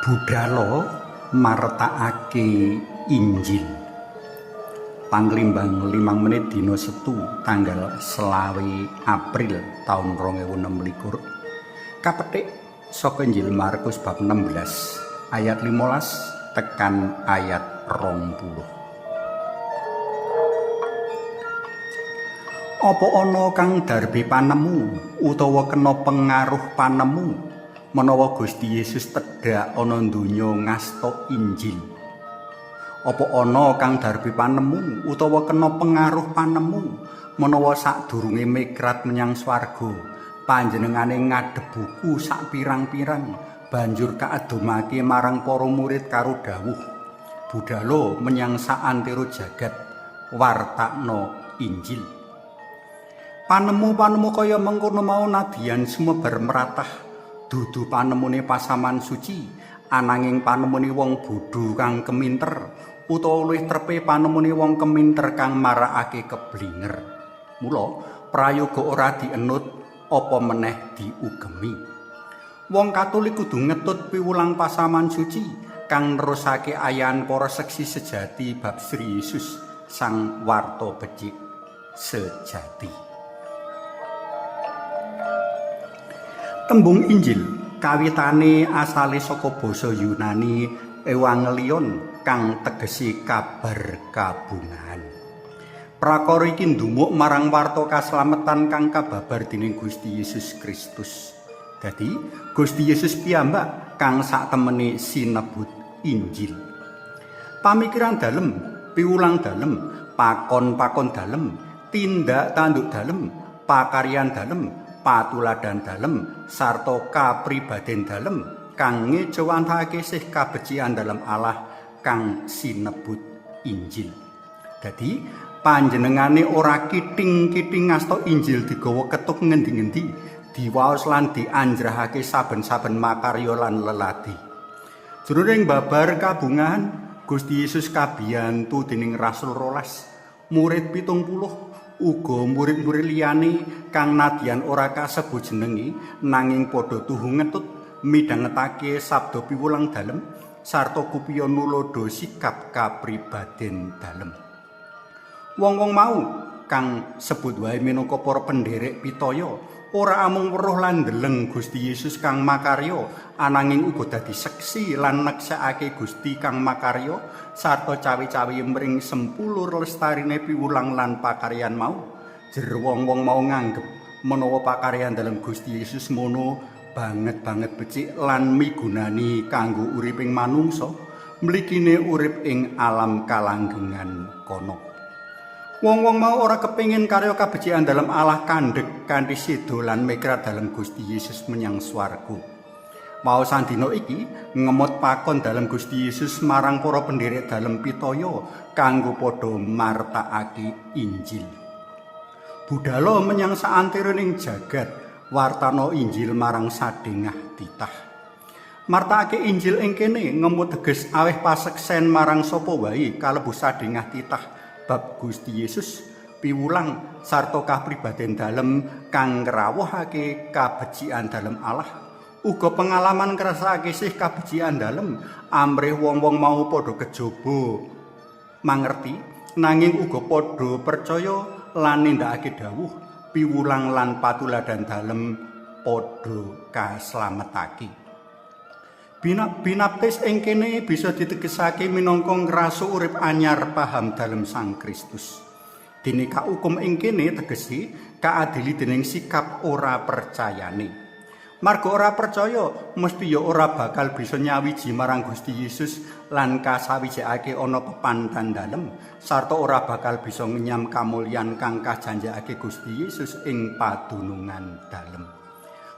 Budhalo martakake Injil. Panglimbang 5 menit dina Setu tanggal 20 April taun 2026. Kapetik saka Injil Markus bab 16 ayat 15 tekan ayat 20. Apa ana kang darbe panemu utawa kena pengaruh panemu menawa Gusti Yesus tedhak ana donya ngasta Injil? Apa ana kang darbe panemu utawa kena pengaruh panemu menawa sadurunge migrat menyang swarga panjenengane ngadhep buku sak pirang-pirang banjur kaadumake marang para murid karo dawuh, budhalo menyang saantero jagat, wartakno Injil. Panemu-panemu kaya mengkono mau nadyan sumebar meratah, dudu panemune pasaman suci, ananging panemune wong bodho kang keminter, utawa luwih trepe panemune wong keminter kang marakake keblinger. Mula prayoga ora dienut apa meneh diugemi. Wong Katolik kudu ngetut piwulang pasaman suci kang nerusake ayan para seksi sejati bab Sri Yesus sang warta becik sejati. Tembung Injil kawitane asale saka basa Yunani Evangelion kang tegesi kabar kabungahan. Prakara iki ndumuk marang warta kaslametan kang kababar dening Gusti Yesus Kristus. Dadi Gusti Yesus piyambak kang saktemene sinebut Injil. Pamikiran dalem, piwulang dalem, pakon-pakon dalem, tindak tanduk dalem, pakaryan dalem, patuladan dalem sarta kapribaden dalem kang ngejawantake sih kabecikan dalam Allah kang sinebut Injil. Dadi panjenengane ora kiting-kiting ngasta Injil digawa ketuk ngendi-endi, diwaos lan dianjrahake saben-saben makarya lan leladi. Jroning babar kabungahan Gusti Yesus kabiyantu dening Rasul 12, murid 70 uga murid-murid liyane kang nadyan ora kasebut jenenge nanging padha tuhu ngetut midhangetake sabda piwulang dalem sarta kupiya nulodo sikap kapribaden dalem. Wong-wong mau kang sebut wae minangka para penderek pitaya ora amung weruh lan ndeleng Gusti Yesus kang makarya ananging uga dadi seksi lan neksekake Gusti kang makarya sarta cawe-cawe mring sempulur lestarine piwulang lan pakaryan mau. Jer wong-wong mau nganggep menawa pakaryan dalem Gusti Yesus mono banget becik lan migunani kanggo uriping manungsa mligine urip ing alam kalanggengan kono. Wong-wong mau ora kepengin karya kabecikan dalam Allah kandhek kanthi sedo lan migrat dalam Gusti Yesus menyang swarga. Mau sandina iki ngemot pakon dalam Gusti Yesus marang para penderek dalem pitaya kanggo padha martakake Injil. Budhalo menyang saanterening jagat, wartana Injil marang sadengah titah. Martakake Injil ing kene ngemot teges aweh paseksen marang sapa wae kalebu sadengah titah bab Gusti Yesus, piwulang sarta kapribaden dalem kang ngrawuhake kabecikan dalem Allah, uga pengalaman ngrasakake sih kabecikan dalem amrih wong-wong mau padha kejaba mangerti nanging uga padha percaya lan nindakake dawuh piwulang lan patuladan dalem padha kaslametake. Binaptis ing kene bisa ditegesake minangka ngrasu urip anyar paham dalem Sang Kristus. Dene kaukum ing kene tegesi kaadili dening sikap ora percayane. Marga ora percaya mesti ya ora bakal bisa nyawiji marang Gusti Yesus lan kasawijekake ana pepandan dalem sarta ora bakal bisa ngenyam kamulyan kang kajanjekake Gusti Yesus ing padunungan dalem.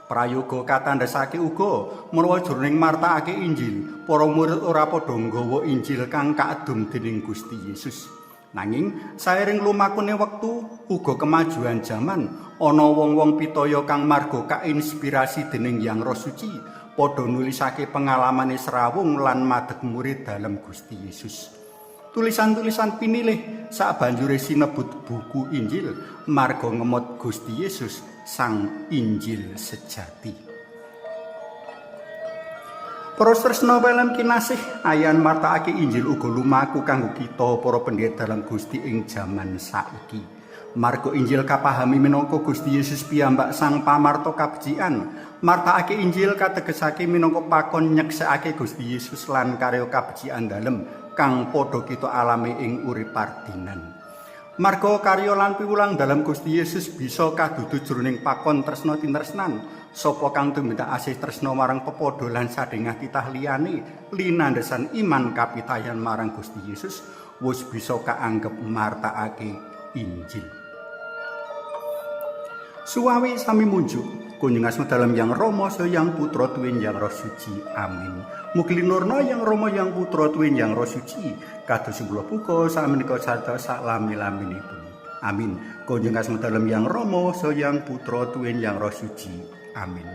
Prayoga katandhasake uga menawa jroning martakake Injil, para murid ora padha nggawa Injil kang kaadum dening Gusti Yesus. Nanging sairing lumakune wektu uga kemajuan jaman, ana wong-wong pitaya kang marga kainspirasi dening Hyang Roh Suci, padha nulisake pengalamane serawung lan madeg murid dalem Gusti Yesus. Tulisan-tulisan pinilih sabanjure sinebut buku Injil marga ngemot Gusti Yesus sang Injil sejati. Para tresna welem kinasih, ayan martakake Injil uga lumaku kanggo kita para pendeta dalam Gusti ing jaman saiki. Marga Injil kapahami minangka Gusti Yesus piyambak sang pamarta kabecikan. Martakake Injil kategesake minangka pakon nyeksekake Gusti Yesus lan karya kabecikan dalem kang padha kita alami ing urip pardinan. Marga karya lan piwulang dalam Gusti Yesus bisa kadudu jroning pakon tresna tinresnan. Sapa kang tumindak asih tresna marang pepadha lan sadhengah titah liyane linandesan iman kapitayan marang Gusti Yesus wis bisa kaanggep martakake Injil. Suwawi sami munjuk kunjung asma dalam yang Rama yang Putra Tuwin yang Roh Suci. Amin. Mugi linurna yang Rama yang Putra Tuwin yang Roh Suci kados kula buka sakmenika sarta saklami-laminipun. Amin. Kunjung asma dalam yang Rama yang Putra Tuwin yang Roh Suci. Amin.